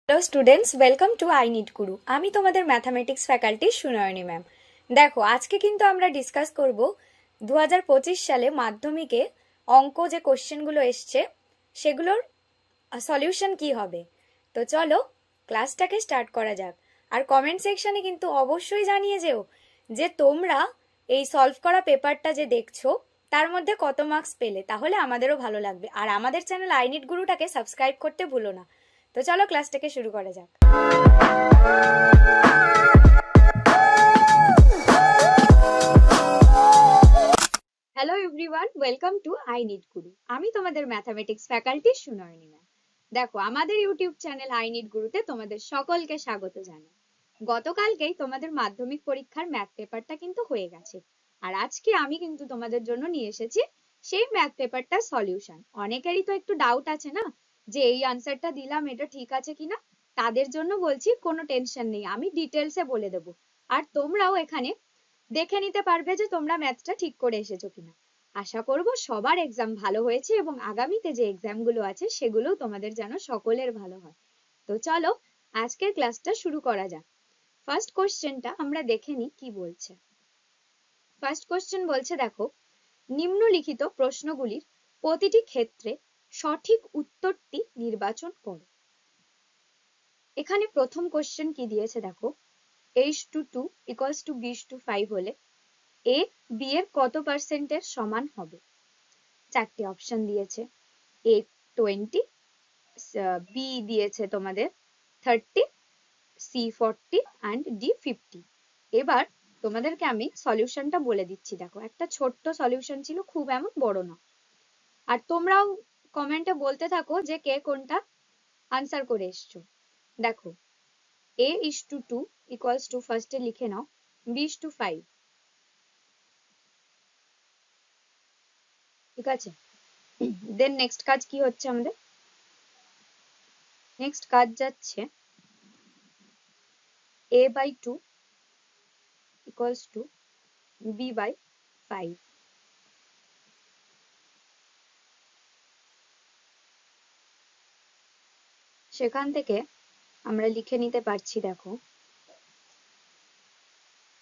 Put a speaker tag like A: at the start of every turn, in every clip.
A: Hello students, welcome to I need গুরু। আমি তোমাদের mathematics ফ্যাকাল্টির Sunayani ma'am. দেখো, আজকে কিন্তু আমরা ডিসকাস করব 2025 সালে মাধ্যমিকে অঙ্ক যে কোশ্চেনগুলো এসছে সেগুলোর সলিউশন কি হবে। তো চলো ক্লাসটাকে স্টার্ট করা যাক। আর কমেন্ট সেকশনে কিন্তু অবশ্যই জানিয়ে যেও যে তোমরা এই সলভ করা পেপারটা যে দেখছো তার মধ্যে কত মার্কস পেলে, তাহলে আমাদেরও ভালো লাগবে। আর আমাদের চ্যানেল আই নিড গুরুটাকে সাবস্ক্রাইব করতে ভুলো না। তো চলো ক্লাসটাকে শুরু করা যাক। Hello everyone, welcome to I need গুরু। আমি তোমাদের ম্যাথামেটিক্স ফ্যাকাল্টি সুনয়নী ম্যাম। দেখো, আমাদের ইউটিউব চ্যানেল আই নিড গুরুতে তোমাদের সকলকে স্বাগত জানাই। গতকালকেই তোমাদের মাধ্যমিক পরীক্ষার ম্যাথ পেপারটা কিন্তু হয়ে গেছে, আর আজকে আমি কিন্তু তোমাদের জন্য নিয়ে এসেছি সেই ম্যাথ পেপারটার সলিউশন। অনেকেরই তো একটু ডাউট আছে না, যে এই আনসারটা দিলাম এটা ঠিক আছে কিনা। তাদের জন্য বলছি কোনো টেনশন নেই, আমি ডিটেলসে বলে দেবো। আর তোমরাও এখানে দেখে নিতে পারবে যে তোমরা ম্যাথটা ঠিক করে এসেছো কিনা। আশা করব সবার এক্সাম ভালো হয়েছে এবং আগামীতে যে এক্সামগুলো আছে সেগুলো তোমাদের যেন সকলের ভালো হয়। তো চলো আজকের ক্লাসটা শুরু করা যাক। ফার্স্ট কোশ্চেনটা আমরা দেখে নিই কি বলছে। ফার্স্ট কোশ্চেন বলছে, দেখো, নিম্নলিখিত প্রশ্নগুলির প্রতিটি ক্ষেত্রে সঠিক উত্তরটি নির্বাচন করো। এখানে প্রথম কোশ্চেন কি দিয়েছে দেখো, h/2 = b/5 হলে a b এর কত পার্সেন্টের সমান হবে। চারটি অপশন দিয়েছে, a 20, b দিয়েছে তোমাদের 30, c 40 and d 50। এবার তোমাদেরকে আমি সলিউশনটা বলে দিচ্ছি। দেখো, একটা ছোট্ট সলিউশন ছিল, খুব এমন বড় না। আর তোমরাও কমেন্টে বলতে থাকো যে কে কোনটা আনসার করে এসছো। দেখো, a/2 = ফার্স্টে লিখে নাও b/5, ঠিক আছে। দেন নেক্সট কাজ কি হচ্ছে আমাদের, নেক্সট কাজ যাচ্ছে a/2 = b/5। সেখান থেকে আমরা লিখে নিতে পারছি, দেখো,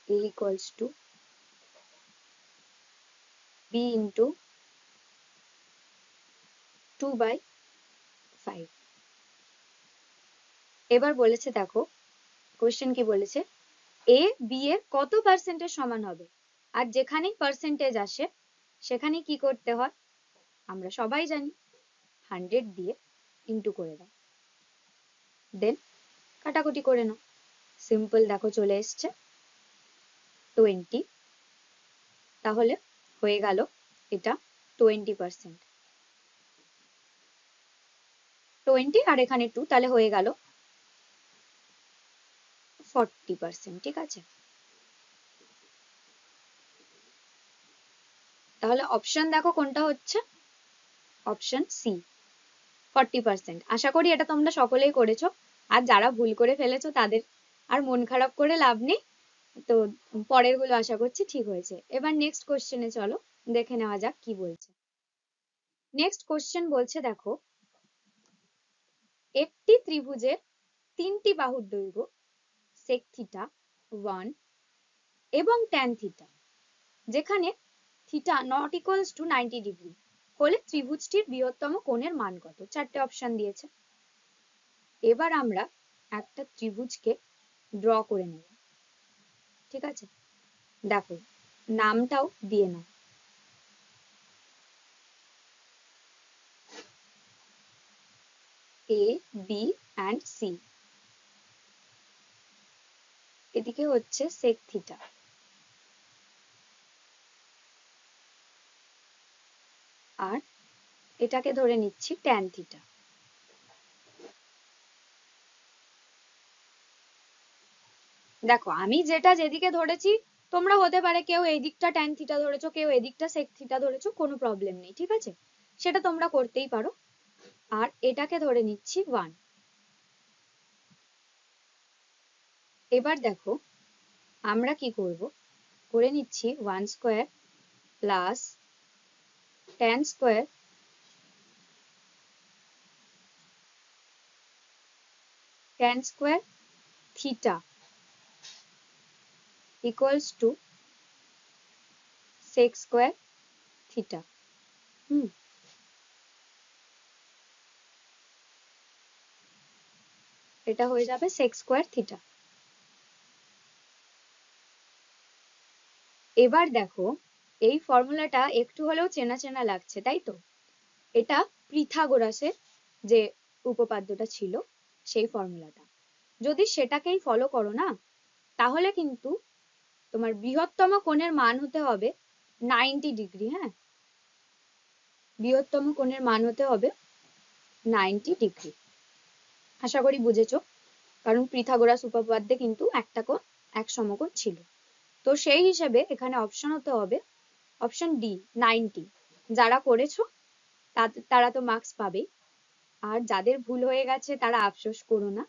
A: a = b × 2/5। এবার বলেছে, দেখো কোশ্চেন কি বলেছে, a b এর কত পার্সেন্টের সমান হবে। আর যেখানেই পার্সেন্টেজ আসে সেখানে কি করতে হয় আমরা সবাই জানি, 100 দিয়ে ইন্টু করে দাও, দেন কাটাকুটি করে নাও। সিম্পল, দেখো চলে এসছে 20। তাহলে হয়ে গেল এটা 20%, 20 আর এখানে 2, তাহলে হয়ে গেল 40%, ঠিক আছে। তাহলে অপশন দেখো কোনটা হচ্ছে, অপশন সি 40%। আশা করি এটা তোমরা সকলেই করেছো। আর যারা ভুল করে ফেলেছো তাদের আর মন খারাপ করে লাভ নেই। তো পরের গুলো আশা করছি ঠিক হয়েছে। এবার নেক্সট কোশ্চেনে চলো দেখে নেওয়া যাক কি বলছে। নেক্সট কোশ্চেন বলছে, দেখো, একটি ত্রিভুজের 3টি বাহুর দৈর্ঘ্য sec θ 1 এবং tan θ, যেখানে θ ≠ 90 ডিগ্রি হলে ত্রিভুজটির বৃহত্তম কোণের মান কত। চারটে অপশন দিয়েছে। এবার আমরা একটা ত্রিভুজকে ড্র করে নেব, ঠিক আছে। দেখো, নামটাও দিয়ে নাও, a b and c। এদিকে হচ্ছে sec θ, আর এটাকে ধরে নিচ্ছি tan θ। দেখো, আমি যেটা যেদিকে ধরেছি, তোমরা হতে পারে কেউ এই দিকটা tan θ ধরেছো, কেউ এদিকটা sec θ ধরেছো, কোনো প্রবলেম নেই, ঠিক আছে। সেটা তোমরা করতেই পারো। আর এটাকে ধরে নিচ্ছি 1। এবার দেখো আমরা কি করব, করে নিচ্ছি 1² plus tan² tan square theta equals to sec square theta. এটা হয়ে যাবে sec square theta. এবার দেখো এই ফর্মুলাটা একটু হলেও চেনা চেনা লাগছে, তাই তো? এটা পিথাগোরাসের যে উপপাদ্যটা ছিল সেই ফর্মুলাটা। যদি সেটাকেই ফলো করো না, তাহলে কিন্তু তোমার বৃহত্তম কোণের মান হতে হবে 90 ডিগ্রি। হ্যাঁ, বৃহত্তম কোণের মান হতে হবে 90 ডিগ্রি। আশা করি বুঝেছো, কারণ পিথাগোরাস উপপাদ্যে কিন্তু একটা কোণ এক সমকোণ ছিল। তো সেই হিসেবে এখানে অপশন হতে হবে অপশন ডি 90। যারা করেছো তারা তো মার্কস পাবেই, আর যাদের ভুল হয়ে গেছে তারা আফসোস করো না,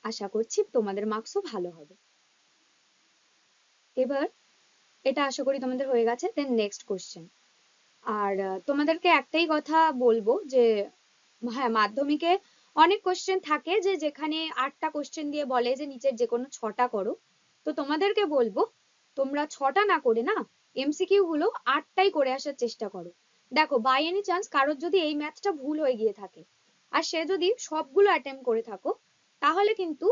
A: আশা করছি তোমাদের মার্কসও ভালো হবে। এবার এটা আশা করি তোমাদের হয়ে গেছে। দেন নেক্সট কোশ্চেন। আর তোমাদেরকে একটাই কথা বলবো যে হ্যাঁ, মাধ্যমিকে অনেক কোশ্চেন থাকে যে যেখানে 8টা কোশ্চেন দিয়ে বলে যে নিচের যে কোনো 6টা করো। তো তোমাদেরকে বলবো তোমরা 6টা না করে না এমসিকিউ গুলো 8টাই করে আসার চেষ্টা করো। দেখো বাই এনি চান্স কারোর যদি এই ম্যাথটা ভুল হয়ে গিয়ে থাকে আর সে যদি সবগুলো অ্যাটেম্প করে থাকো, তাহলে কিন্তু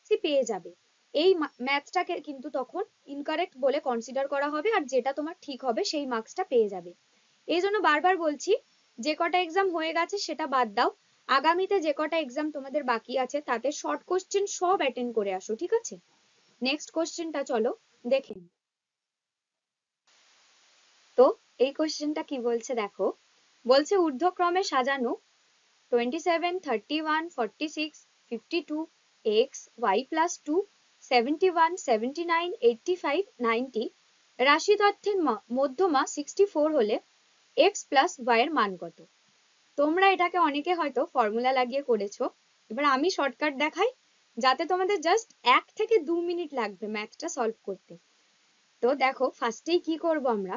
A: সে পেয়ে যাবে। এই ম্যাথটাকে কিন্তু তখন ইনকারেক্ট বলে কনসিডার করা হবে, আর যেটা তোমার ঠিক হবে সেই মার্কসটা পেয়ে যাবে। এই জন্য বারবার বলছি, যে কটা এক্সাম হয়ে গেছে সেটা বাদ দাও, আগামীতে যে কটা এক্সাম তোমাদের বাকি আছে তাতে শর্ট কোশ্চেন সব অ্যাটেন্ড করে আসো, ঠিক আছে? নেক্সট কোশ্চেনটা চলো দেখে নিই। তো এই কোশ্চেনটা কি বলছে দেখো, বলছে ঊর্ধ্বক্রমে সাজানো 27, 31, 46, 52, x, y plus 2, 71, 79, 85, 90 রাশি তথ্যের মধ্যমা 64 হলে x plus y এর মান কত? তোমরা এটাকে অনেকে হয়তো ফর্মুলা লাগিয়ে করেছো। এবার আমি শর্টকাট দেখাই, যাতে তোমাদের জাস্ট 1 থেকে 2 মিনিট লাগবে ম্যাথটা সলভ করতে। তো দেখো ফার্স্টেই কি করব, আমরা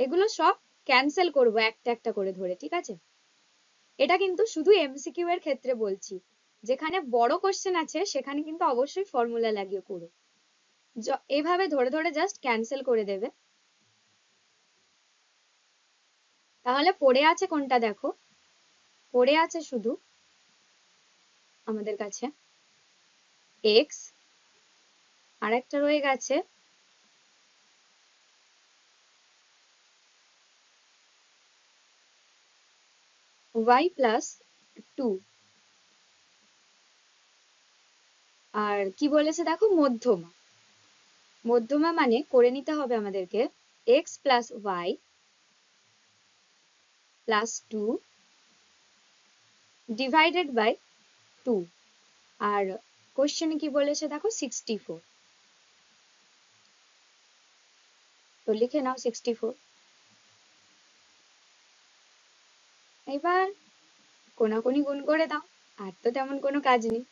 A: এগুলো সব ক্যান্সেল করব একটা একটা করে ধরে, ঠিক আছে? এটা কিন্তু শুধু এমসিকিউ এর ক্ষেত্রে বলছি, যেখানে বড় কোশ্চেন আছে সেখানে কিন্তু অবশ্যই ফর্মুলা লাগিয়ে করো। এভাবে ধরে ধরে জাস্ট ক্যান্সেল করে দেবে। তাহলে পড়ে আছে কোনটা দেখো, পড়ে আছে শুধু আমাদের কাছে x, আর একটা রয়ে গেছে y plus 2, আর কি বলেছে দেখো মধ্যমা। মধ্যমা মানে করে নিতে হবে আমাদেরকে x plus y plus 2 divided by 2, আর কোশ্চেনে কি বলেছে দেখো 64। তো লিখে নাও 64। এবার কোনাকুনি গুণ করে দাও, আর তো তেমন কোনো কাজ নেই।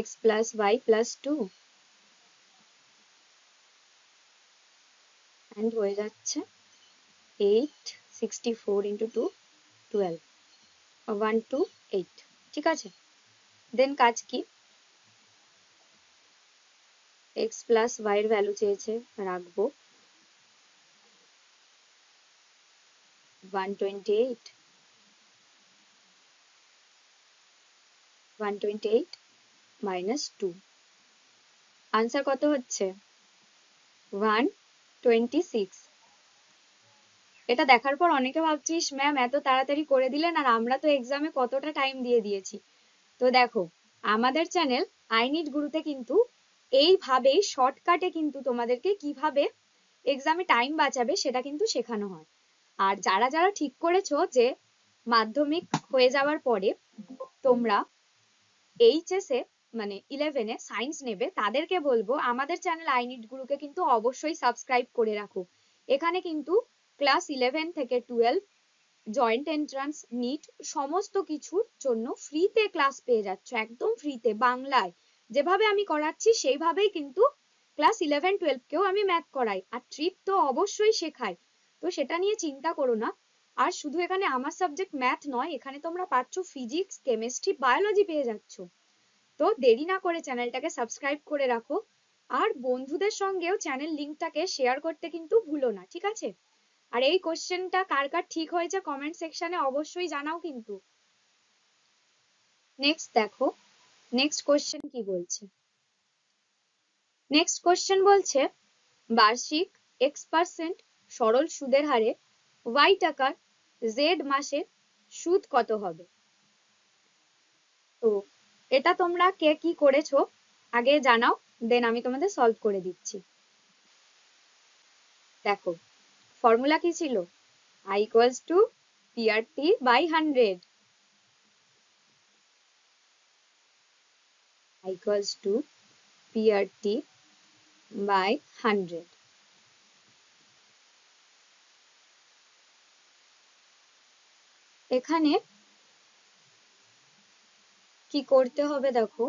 A: x plus y plus 2 and হয়ে যাচ্ছে 8, 64 into 2, 12, 128, ঠিক আছে? দেন কাজ কি, x plus y এর ভ্যালু চেয়েছে, রাখবো 128, 128 minus 2, আনসার কত হচ্ছে 126। এটা দেখার পর অনেকে ভাবছিস ম্যাম এত তাড়াতাড়ি করে দিলেন, আর আমরা তো এক্সামে কতটা টাইম দিয়ে দিয়েছি। তো দেখো আমাদের চ্যানেল আই নিড গুরুতে কিন্তু এইভাবেই শর্টকাটে কিন্তু তোমাদেরকে কিভাবে এক্সামে টাইম বাঁচাবে সেটা কিন্তু শেখানো হয়। আর যারা যারা ঠিক করেছো যে মাধ্যমিক হয়ে যাওয়ার পরে তোমরা এইচএস এ মানে 11-এ সায়েন্স নেবে, তাদেরকে বলবো আমাদের চ্যানেল আই নিড গুরুকে কিন্তু অবশ্যই সাবস্ক্রাইব করে রাখো। এখানে কিন্তু ক্লাস 11 থেকে 12 জয়েন্ট এন্ট্রান্স, নিট সমস্ত কিছুর জন্য ফ্রিতে ক্লাস পেয়ে যাচ্ছ, একদম ফ্রিতে বাংলায়। যেভাবে আমি করাচ্ছি সেইভাবেই কিন্তু ক্লাস 11-12 কেও আমি ম্যাথ করাই, আর ট্রিক তো অবশ্যই শেখাই। তো সেটা নিয়ে চিন্তা করো না, আর শুধু এখানে আমার সাবজেক্ট ম্যাথ নয়, এখানে তোমরা পাচ্ছ ফিজিক্স, কেমিস্ট্রি, বায়োলজি পেয়ে যাচ্ছ। তো দেরি না করে চ্যানেলটাকে সাবস্ক্রাইব করে রাখো, আর বন্ধুদের সঙ্গেও চ্যানেল লিংকটাকে শেয়ার করতে কিন্তু ভুলো না, ঠিক আছে? আর এই কোশ্চেনটা কার কার ঠিক হয়েছে কমেন্ট সেকশনে অবশ্যই জানাও কিন্তু। নেক্সট দেখো, নেক্সট কোশ্চেন কি বলছে। নেক্সট কোশ্চেন বলছে বার্ষিক x% সরল সুদের হারে y টাকার z মাসে সুদ কত হবে? তো এটা তোমরা কে কি করেছো আগে জানাও, দেন আমি তোমাদের সলভ করে দিচ্ছি। দেখো ফর্মুলা কি ছিল? I equals to PRT by 100. I equals to PRT by 100. এখানে কি করতে হবে দেখো,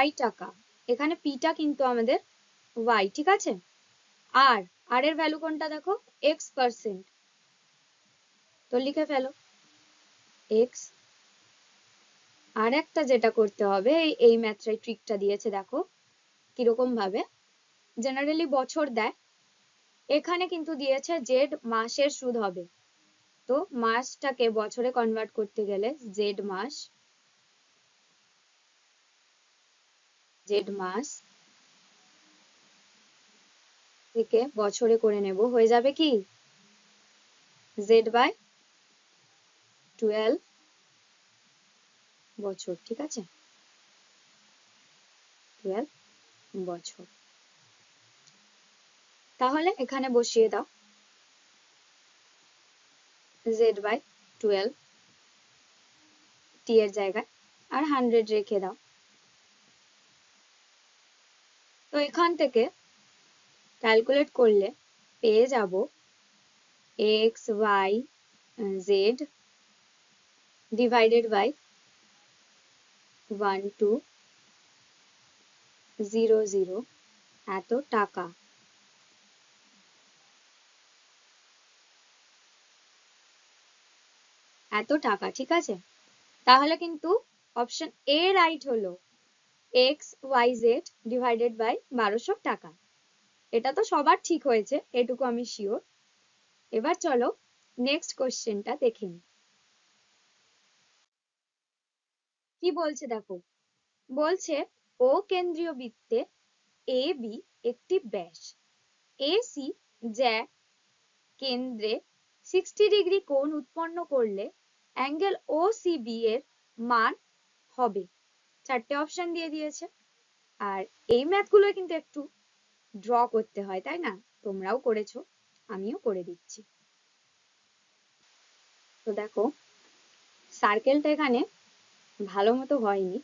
A: y টাকা, এখানে p টা কিন্তু আমাদের y, ঠিক আছে? আর আর এর ভ্যালু কোনটা দেখো, x%, তো লিখে ফেলো x। আর একটা যেটা করতে হবে, এই ম্যাথটাই ট্রিকটা দিয়েছে দেখো কিরকম ভাবে, জেনারেলি বছর দেয়, এখানে কিন্তু দিয়েছে জেড মাসের সুদ হবে। তো মাসটাকে বছরে কনভার্ট করতে গেলে জেড মাস, জেড মাস থেকে বছরে করে নেব, হয়ে যাবে কি জেড বাই 12 বছর, ঠিক আছে? 12 বছর। তাহলে এখানে বসিয়ে দাও জেড বাই 12 টি এর জায়গায়, আর 100 রেখে দাও। তো এখান থেকে ক্যালকুলেট করলে পেয়ে যাব X Y Z divided by 1200 এত টাকা। এত টাকা, ঠিক আছে? তাহলে কিন্তু অপশন এ রাইট হলো, X Y Z divided by 1200 টাকা। এটা তো সবার ঠিক হয়েছে, এটুকু আমি শিওর। এবার চলো নেক্সট কোশ্চেনটা দেখে নিই। কি বলছে দেখো, বলছে ও কেন্দ্রীয় বৃত্তে এ বি একটি ব্যাস এ সি যা কেন্দ্রে 60 ডিগ্রি কোণ উৎপন্ন করলে অ্যাঙ্গেল ও সি বি এর মান হবে। চারটে অপশন দিয়ে দিয়েছে, আর এই ম্যাথগুলো কিন্তু একটু ড্র করতে হয়, তাই না? তোমরাও করেছো, আমিও করে দিচ্ছি। তো দেখো সার্কেলটা এখানে ভালো মতো হয়নি,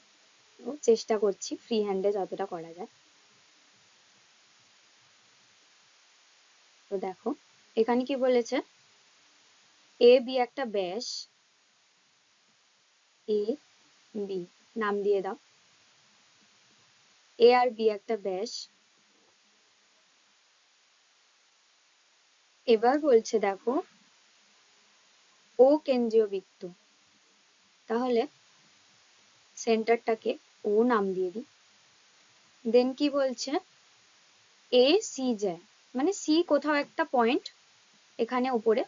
A: ও চেষ্টা করছি ফ্রি হ্যান্ডে যতটা করা যায়। তো দেখো এখানে কি বলেছে, এ বি একটা ব্যাস, এ বি নাম দিয়ে দাও, এ আর বি একটা ব্যাস। এবার বলছে দেখো ও কেন্দ্রীয় বৃত্ত, তাহলে সেন্টারটাকে ও নাম দিয়ে দিই। দেন কি বলছে, এ সি যায়, মানে সি কোথাও একটা পয়েন্ট এখানে উপরে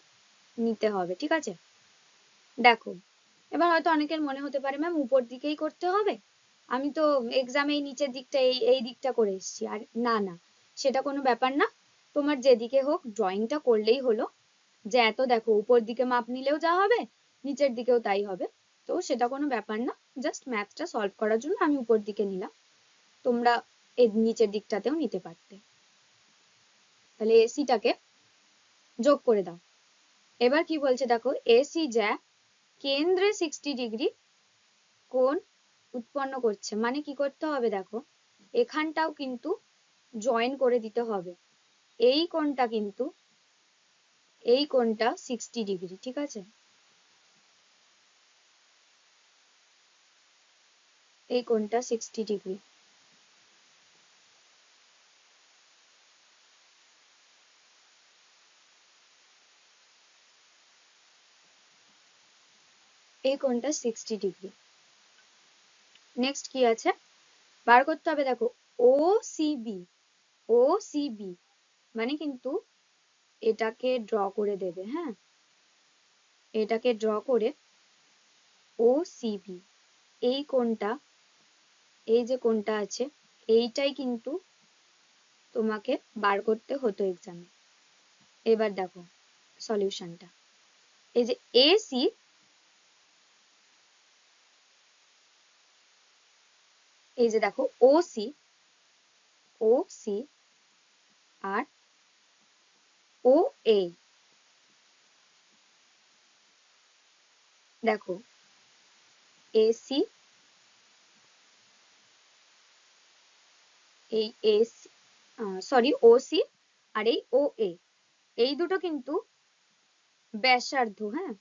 A: নিতে হবে, ঠিক আছে? দেখো এবার হয়তো অনেকের মনে হতে পারে ম্যাম উপর দিকেই করতে হবে, আমি তো এক্সামে এই নিচের দিকটা এই দিকটা করে এসেছি। আর না না, সেটা কোনো ব্যাপার না, তোমার যেদিকে হোক ড্রয়িংটা করলেই হলো। যে এত দেখো উপর দিকে মাপ নিলেও যা হবে, নিচের দিকেও তাই হবে, তো সেটা কোনো ব্যাপার না। জাস্ট ম্যাথটা সলভ করার জন্য আমি উপর দিকে নিলাম, তোমরা এই নিচের দিকটাতেও নিতে পারতে। তাহলে এসিটাকে যোগ করে দাও। এবার কি বলছে দেখো, এসি যা কেন্দ্রে 60 ডিগ্রি কোণ উৎপন্ন করছে, মানে কি করতে হবে দেখো, এখানটাও কিন্তু জয়েন করে দিতে হবে। এই কোণটা কিন্তু, এই কোণটা 60 ডিগ্রি, ঠিক আছে? এই কোণটা 60 ডিগ্রি। এই কোণটা 60 ডিগ্রি। নেক্সট কি আছে বার করতে হবে, দেখো ও সি বি, ও সি বি মানে কিন্তু এটাকে ড্র করে দেবে, হ্যাঁ এটাকে ড্র করে ও সি বি, এই কোণটা, এই যে কোণটা আছে এইটাই কিন্তু তোমাকে বার করতে হতো এক্সামে। এবার দেখো সলিউশনটা, এই যে এসি, এই যে দেখো ও সি, ও সি আর ও এ, দেখো এসি, এই এসি সরি ও সি আর এই ও এ, এই দুটো কিন্তু ব্যাসার্ধ, হ্যাঁ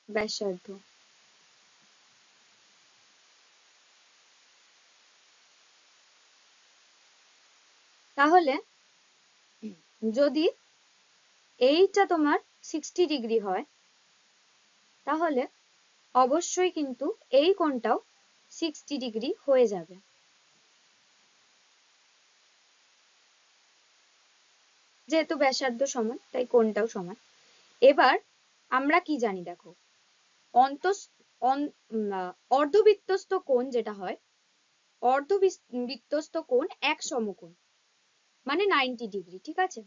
A: ব্যাসার্ধ। তাহলে যদি এইটা তোমার 60 ডিগ্রি হয় তাহলে অবশ্যই কিন্তু এই কোণটাও 60 ডিগ্রি হয়ে যাবে। যেহেতু ব্যাসার্ধ সমান তাই কোণটাও সমান। এবার আমরা কি জানি দেখো, অর্ধবৃত্তস্থ কোণ যেটা হয়, অর্ধবৃত্তস্থ কোণ এক সমকোণ মানে 90 ডিগ্রি, ঠিক আছে?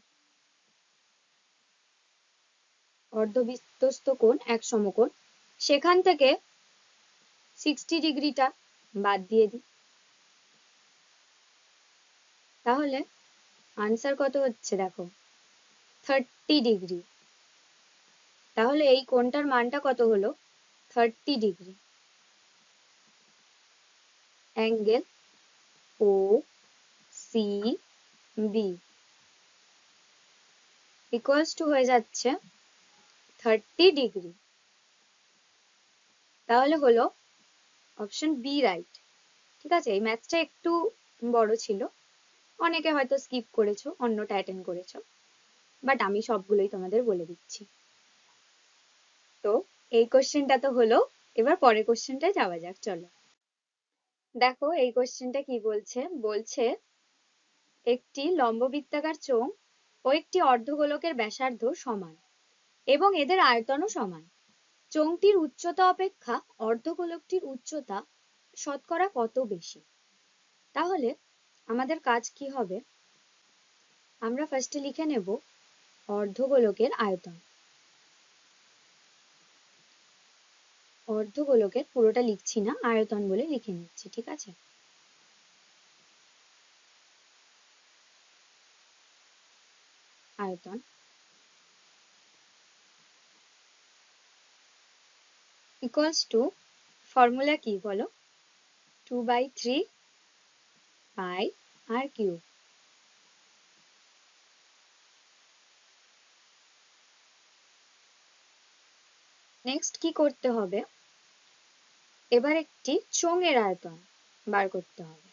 A: অর্ধবৃত্তস্থ কোণ এক সমকোণ, সেখান থেকে 60 ডিগ্রিটা বাদ দিয়ে দিই, তাহলে আনসার কত হচ্ছে দেখো 30 ডিগ্রি। তাহলে এই কোণটার মানটা কত হলো 30 degree. Angle O C B equals to হয়ে যাচ্ছে 30 ডিগ্রি। তাহলে হলো অপশন বি রাইট। ঠিক আছে, এই ম্যাথটা একটু বড় ছিল, অনেকে হয়তো স্কিপ করেছো, অন্যটা অ্যাটেন্ড করেছো, বাট আমি সবগুলোই তোমাদের বলে দিচ্ছি। তো এই কোশ্চেনটা তো হলো, এবার পরের কোশ্চেনটায় যাওয়া যাক, চলো। দেখো এই কোশ্চেনটা কি বলছে, বলছে একটি লম্ববৃত্তাকার চোঙ ও একটি অর্ধগোলকের ব্যাসার্ধ সমান এবং এদের আয়তনও সমান। চোঙটির উচ্চতা অপেক্ষা অর্ধগোলকটির উচ্চতা শতকরা কত বেশি? তাহলে আমাদের কাজ কি হবে, আমরা ফার্স্টে লিখে নেব অর্ধগোলকের আয়তন। অর্ধগোলকের পুরোটা লিখছি না, আয়তন বলে লিখে নিচ্ছি, ঠিক আছে? আয়তন ইকুয়ালস টু, ফর্মুলা কি বলো, 2/3 পাই আর কিউব। নেক্সট কি করতে হবে, এবার একটি চোঙের আয়তন বার করতে হবে।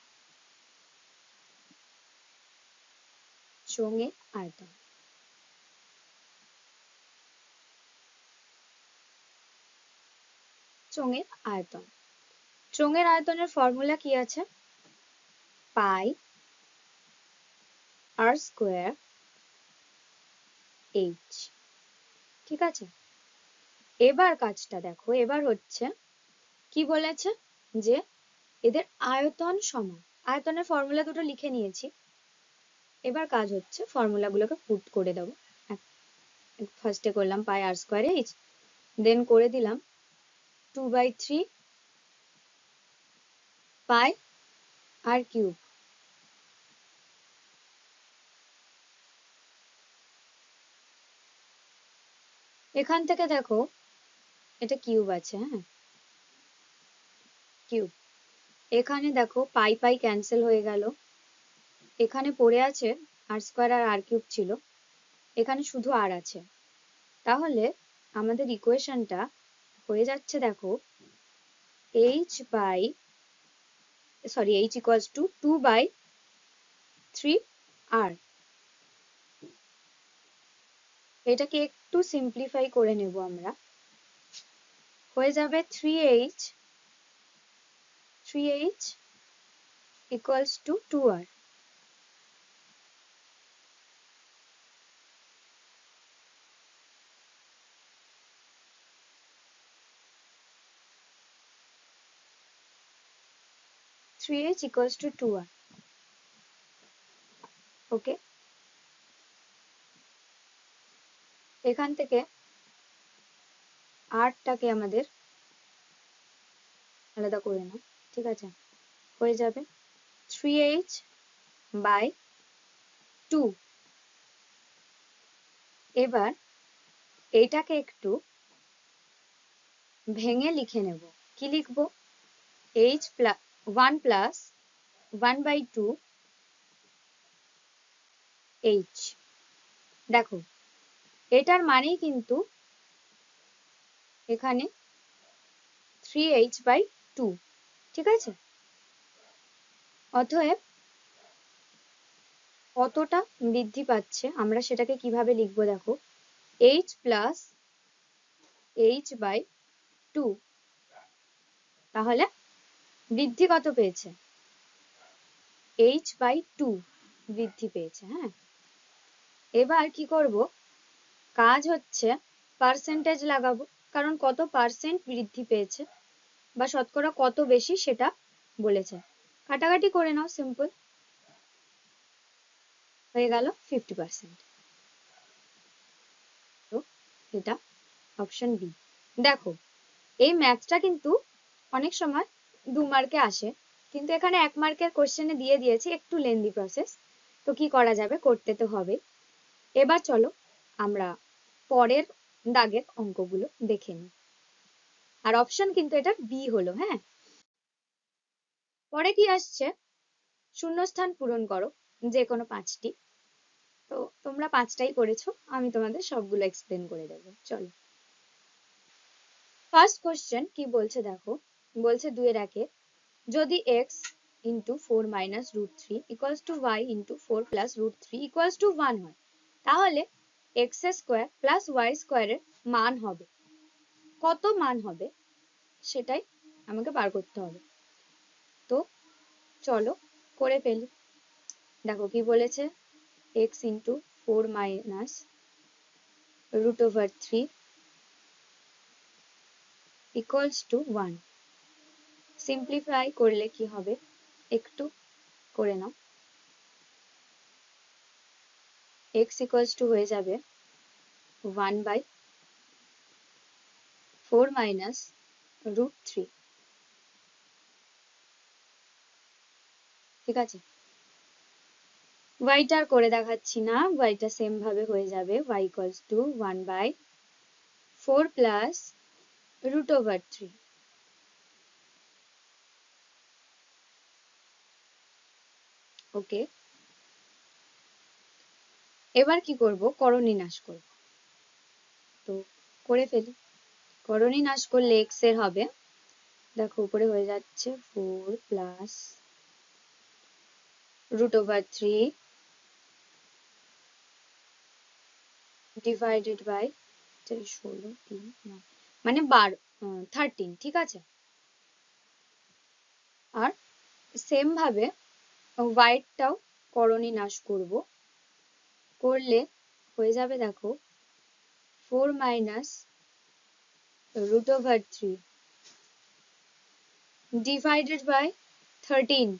A: চোঙের আয়তন, চোঙের আয়তন, চোঙের আয়তনের ফর্মুলা কি আছে, পাই আর স্কোয়ার এইচ, ঠিক আছে? এবার কাজটা দেখো, এবার হচ্ছে কি বলেছে যে এদের আয়তন সমান, আয়তনের ফর্মুলা দুটো লিখে নিয়েছি, এবার কাজ হচ্ছে ফর্মুলাগুলোকে পুট করে দেবো। ফার্স্টে করলাম পাই আর স্কোয়ার এইচ, দেন করে দিলাম 2/3 পাই আর কিউব। এখান থেকে দেখো এটা কিউব আছে, হ্যাঁ কিউব, এখানে দেখো পাই পাই ক্যান্সেল হয়ে গেল, এখানে পড়ে আছে আর স্কোয়ার আর আর কিউব ছিল, এখানে শুধু আর আছে। তাহলে আমাদের ইকুয়েশনটা হয়ে যাচ্ছে দেখো এইচ ইকুয়ালস টু 2/3 আর, এটাকে একটু সিম্পলিফাই করে নেব আমরা। হয়ে যাবে 3h equals to 2r। ওকে, এখান থেকে আরটাকে আমাদের আলাদা করে নাও, ঠিক আছে? হয়ে যাবে 3h/2। এবার এটাকে একটু ভেঙে লিখে নেব। কি লিখবো? 1 প্লাস 1/2 h। দেখো, এটার মানেই কিন্তু এখানে 3h/2, ঠিক আছে? অতএব কতটা বৃদ্ধি পাচ্ছে আমরা সেটাকে কিভাবে লিখবো দেখো, h প্লাস h/2। তাহলে বৃদ্ধি কত পেয়েছে? h/2 বৃদ্ধি পেয়েছে। হ্যাঁ, এবার কি করব, কাজ হচ্ছে পার্সেন্টেজ লাগাবো, কারণ কত পার্সেন্ট বৃদ্ধি পেয়েছে বা শতকরা কত বেশি সেটা বলেছে। কাটাকাটি করে নাও, সিম্পল, হয়ে গেল 50%। তো এটা অপশন বি। দেখো, এই ম্যাথটা কিন্তু অনেক সময় 2 মার্কে আসে, কিন্তু এখানে 1 মার্কের কোশ্চেনে দিয়ে দিয়েছি, একটু লেন্দি প্রসেস। তো কি করা যাবে, করতে তো হবে। এবার চলো আমরা পরের দাগের অঙ্কগুলো দেখে নিই। আর অপশন কিন্তু এটা বি হলো। হ্যাঁ, পরে কি আসছে, শূন্যস্থান পূরণ করো যে কোনো 5টি। তো তোমরা 5টাই করেছো, আমি তোমাদের সবগুলো এক্সপ্লেন করে দেবো। চলো, ফার্স্ট কোশ্চেন কি বলছে দেখো, বলছে 2-এর 1-এ যদি x into 4 minus root 3 equals to y into 4 plus root 3 equals to 1 হয়, তাহলে x স্কোয়ার প্লাস y স্কোয়ারের মান হবে কত? মান হবে সেটাই আমাকে বার করতে হবে। তো চলো করে ফেলি। দেখো কি বলেছে, x into 4 minus root over 3 equals to 1। Simplify করলে কি হবে একটু করে নাও। x ইকুয়ালস টু হয়ে যাবে 1/4 মাইনাস রুট 3, ঠিক আছে? yটা আর করে দেখাচ্ছি না, yটা সেম ভাবে হয়ে যাবে, y equals to 1/4 plus root over 3। Okay, এবার কি করব, করণীনাশ করব। তো করে ফেলি। করণীনাশ করলে x এর হবে, দেখো উপরে হয়ে যাচ্ছে 4 plus root over 3 divided by 16 3 9 মানে 13, ঠিক আছে? আর সেম ভাবে ওয়াইটাও করণীনাশ করব, করলে হয়ে যাবে দেখো 4 minus root over 3 divided by 13।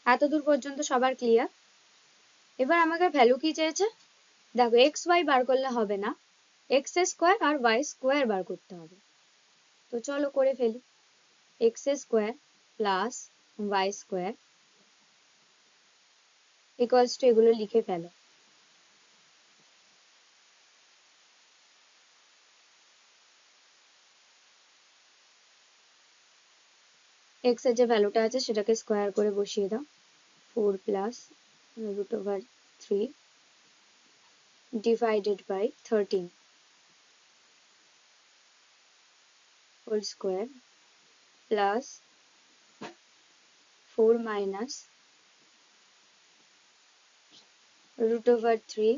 A: এতদূর পর্যন্ত সবার ক্লিয়ার? এবার আমাকে ভ্যালু কি চেয়েছে, দেখো এক্স ওয়াই বার করলে হবে না, এক্স স্কোয়ার আর ওয়াই স্কোয়ার বার করতে হবে। তো চলো করে ফেলি। X square plus Y square equals to, এগুলো লিখে ফেলো। এক্স এর যে ভ্যালুটা আছে সেটাকে স্কোয়ার করে বসিয়ে দাও, 4 plus root over 3 divided by 13 whole square plus 4 minus root over 3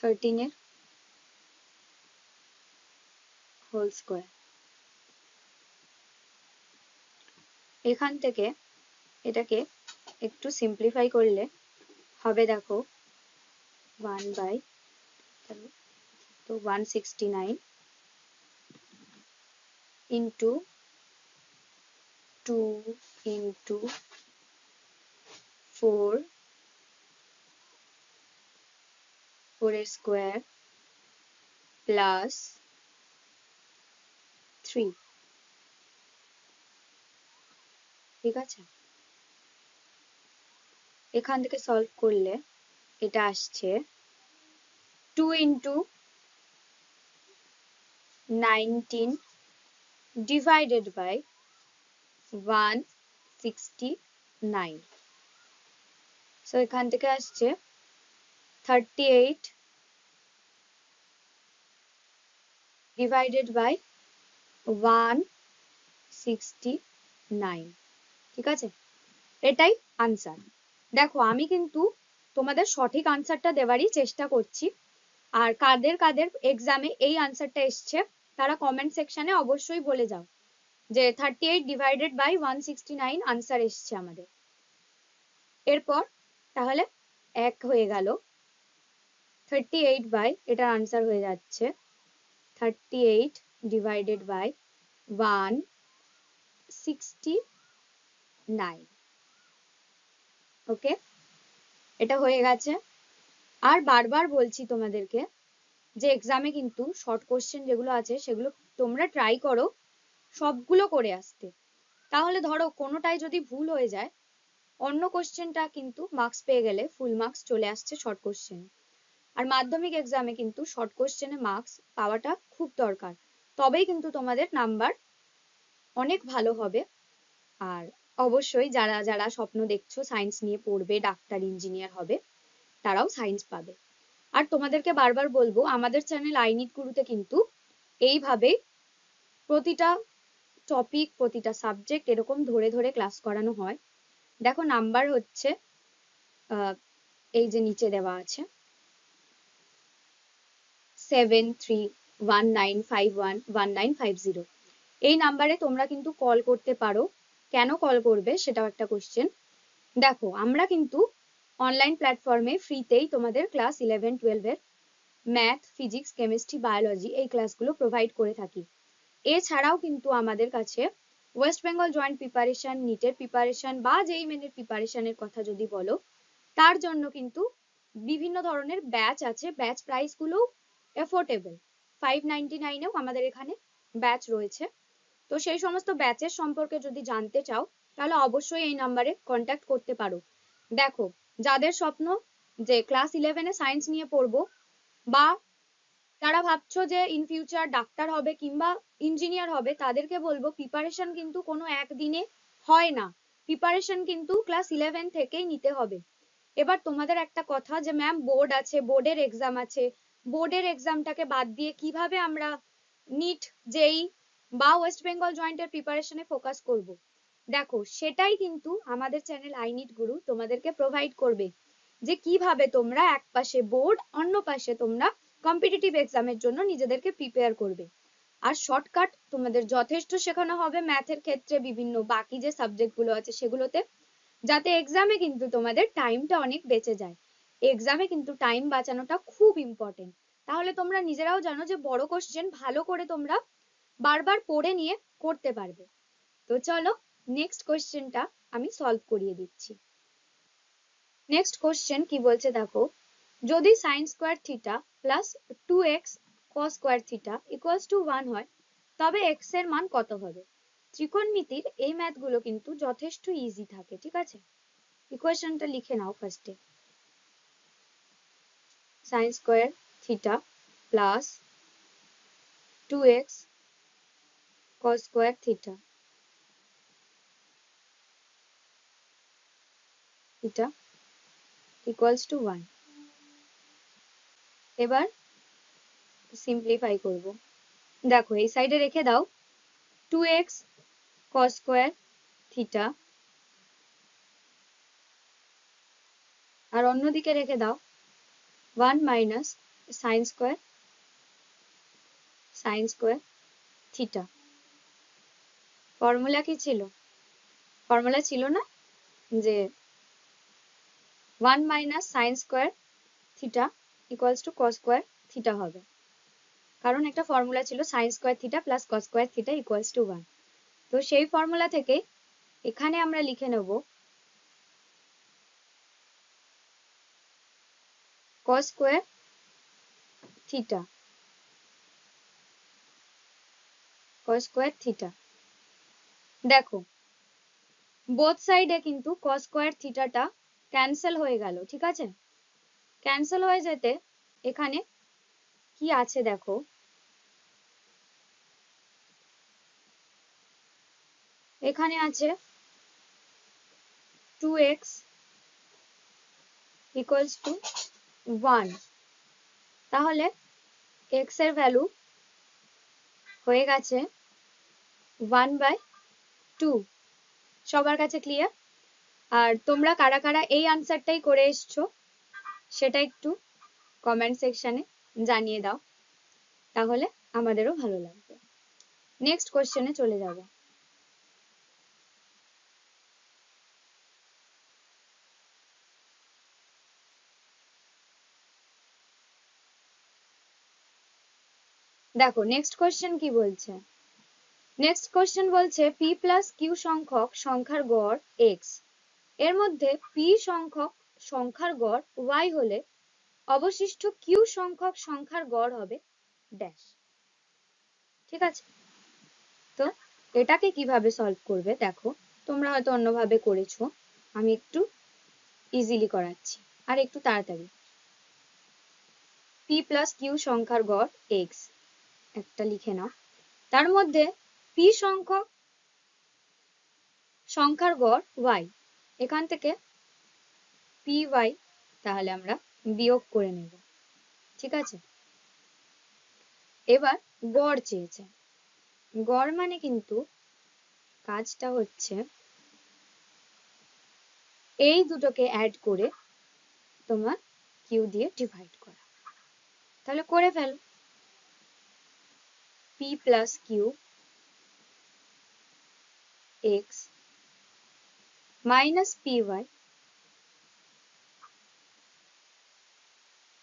A: 13 এর হোল স্কোয়ার। এখান থেকে এটাকে একটু সিম্পলিফাই করলে হবে, দেখো 1 বাই, তো 169 ইন্টু 2 ইন্টু 4 এর স্কোয়ার প্লাস 3। ঠিক আছে, এখান থেকে সলভ করলে এটা আসছে 2 ইন্টু 19 ডিভাইডেড বাই 169। সো এখান থেকে আসছে 38 ডিভাইডেড বাই 169। ঠিক আছে, এটাই আনসার। দেখো আমি কিন্তু তোমাদের সঠিক আনসারটা দেওয়ারই চেষ্টা করছি, আর কাদের কাদের এক্সামে এই আনসারটা এসছে তারা কমেন্ট সেকশনে অবশ্যই বলে যাও যে 38 ডিভাইডেড বাই 169 আনসার এসছে আমাদের। এরপর তাহলে এক হয়ে গেল 38 বাই, এটার আনসার হয়ে যাচ্ছে 38 ডিভাইডেড বাই 169। ওকে, এটা হয়ে গেছে। আর বারবার বলছি তোমাদেরকে যে এক্সামে কিন্তু শর্ট কোশ্চেন যেগুলো আছে সেগুলো তোমরা ট্রাই করো সবগুলো করে আসতে, তাহলে ধরো কোনোটাই যদি ভুল হয়ে যায় অন্য কোশ্চেনটা কিন্তু মার্কস পেয়ে গেলে ফুল মার্কস চলে আসছে শর্ট কোশ্চেনে। আর মাধ্যমিক এক্সামে কিন্তু শর্ট কোশ্চেনে মার্কস পাওয়াটা খুব দরকার, তবেই কিন্তু তোমাদের নাম্বার অনেক ভালো হবে। আর অবশ্যই যারা যারা স্বপ্ন দেখছো সায়েন্স নিয়ে পড়বে, ডাক্তার ইঞ্জিনিয়ার হবে, তারাও সায়েন্স পাবে। আর তোমাদেরকে বারবার বলবো আমাদের চ্যানেল আইনিট গুরুতে কিন্তু এইভাবে প্রতিটা টপিক, প্রতিটা সাবজেক্ট এরকম ধরে ধরে ক্লাস করানো হয়। দেখো নাম্বার হচ্ছে এই যে নিচে দেওয়া আছে 7319511950, এই নাম্বারে তোমরা কিন্তু কল করতে পারো। কেন কল করবে সেটাও একটা কোশ্চেন। দেখো আমরা কিন্তু অনলাইন প্ল্যাটফর্মে ফ্রিতেই তোমাদের ক্লাস 11-12 এর ম্যাথ, ফিজিক্স, কেমিস্ট্রি, বায়োলজি এই ক্লাসগুলো প্রোভাইড করে থাকি। এছাড়াও কিন্তু আমাদের কাছে ওয়েস্ট বেঙ্গল জয়েন্ট প্রিপারেশন, নিটের প্রিপারেশন বা যেই মেনের প্রিপারেশনের কথা যদি বলো, তার জন্য কিন্তু বিভিন্ন ধরনের ব্যাচ আছে। ব্যাচ প্রাইস গুলো এফোর্ডেবল, 599-এও আমাদের এখানে ব্যাচ রয়েছে। তো সেই সমস্ত ব্যাচের সম্পর্কে যদি জানতে চাও তাহলে অবশ্যই এই নাম্বারে কন্ট্যাক্ট করতে পারো। দেখো যাদের স্বপ্ন যে ক্লাস 11-এ সায়েন্স নিয়ে পড়বো, বা তারা ভাবছো যে ইন ফিউচার ডাক্তার হবে কিংবা ইঞ্জিনিয়ার হবে, তাদেরকে বলবো প্রিপারেশন কিন্তু কোনো একদিনে হয় না, প্রিপারেশন কিন্তু ক্লাস 11 থেকেই নিতে হবে। এবার তোমাদের একটা কথা যে ম্যাম বোর্ড আছে, বোর্ডের এক্সাম আছে, বোর্ডের এক্সামটাকে বাদ দিয়ে কিভাবে আমরা নিট, জেই বা ওয়েস্ট বেঙ্গল জয়েন্টের প্রিপারেশনে ফোকাস করব। দেখো সেটাই কিন্তু আমাদের চ্যানেল আইনিট গুরু তোমাদেরকে প্রোভাইড করবে, যে কিভাবে তোমরা এক পাশে বোর্ড, অন্য পাশে তোমরা কম্পিটিটিভ এক্সামের জন্য নিজেদেরকে প্রিপেয়ার করবে। আর শর্টকাট তোমাদের যথেষ্ট শেখানো হবে ম্যাথের ক্ষেত্রে, বিভিন্ন বাকি যে সাবজেক্ট গুলো আছে সেগুলোতে, যাতে এক্সামে কিন্তু তোমাদের টাইমটা অনেক বেঁচে যায়। এক্সামে কিন্তু টাইম বাঁচানোটা খুব ইম্পর্টেন্ট। তাহলে তোমরা নিজেরাও জানো যে বড় কোশ্চেন ভালো করে তোমরা বারবার পড়ে নিয়ে করতে পারবে। তো চলো নেক্সট কোশ্চেনটা আমি সলভ করিয়ে দিচ্ছি। নেক্সট কোশ্চেন কি বলছে দেখো, যদি sin square theta plus 2x cos square theta equals to 1 হয় তবে x এর মান কত হবে? ত্রিকোণমিতির এই ম্যাথগুলো কিন্তু যথেষ্ট ইজি থাকে। ঠিক আছে, ইকুয়েশনটা লিখে নাও ফার্স্টে, sin square theta plus 2x cos square theta theta equals to 1। এবার সিম্পলিফাই করব। দেখো এই সাইডে রেখে দাও 2x cos স্কয়ার থিটা, আর অন্যদিকে রেখে দাও 1 - সাইন স্কোয়ার থিটা। ফর্মুলা কি ছিল? ফর্মুলা ছিল না যে 1 minus sine square theta equals to cos square theta হবে, কারণ একটা ফর্মুলা ছিল sine square theta plus cos square theta equals to 1। তো সেই ফর্মুলা থেকে এখানে আমরা লিখে নেব cos square theta, cos square theta. দেখো বোথ সাইডে কিন্তু কস স্কোয়ার থিটাটা ক্যান্সেল হয়ে গেল, ঠিক আছে? ক্যান্সেল হয়ে যেতে এখানে কি আছে দেখো, এখানে আছে 2x ইকুয়ালস টু 1। তাহলে x এর ভ্যালু হয়ে গেছে 1/2। সবার কাছে ক্লিয়ার? আর তোমরা কারা কারা এই আনসারটাই করে এসছো সেটা একটু কমেন্ট সেকশনে জানিয়ে দাও, তাহলে আমাদেরও ভালো লাগবে। নেক্সট কোশ্চেনে চলে যাব। দেখো নেক্সট কোশ্চেন কি বলছে। নেক্সট কোশ্চেন বলছে p প্লাস q সংখ্যক সংখ্যার গড় x, এর মধ্যে p সংখ্যক সংখ্যার গড় y হলে অবশিষ্ট q সংখ্যক সংখ্যার গড় হবে ড্যাশ। ঠিক আছে, তো এটাকে কিভাবে সলভ করবে দেখো, তোমরা হয়তো অন্যভাবে করেছো, আমি একটু ইজিলি করাচ্ছি আর একটু তাড়াতাড়ি। p প্লাস q সংখ্যার গড় x একটা লিখে নাও, তার মধ্যে p সংখ্যক সংখ্যার গড় y, এখান থেকে py তাহলে আমরা বিয়োগ করে নেব। ঠিক আছে, এবার গড় চেয়েছে। গড় মানে কিন্তু কাজটা হচ্ছে এই দুটোকে অ্যাড করে তোমার কিউ দিয়ে ডিভাইড করা। তাহলে করে ফেলো, p plus Q X minus P Y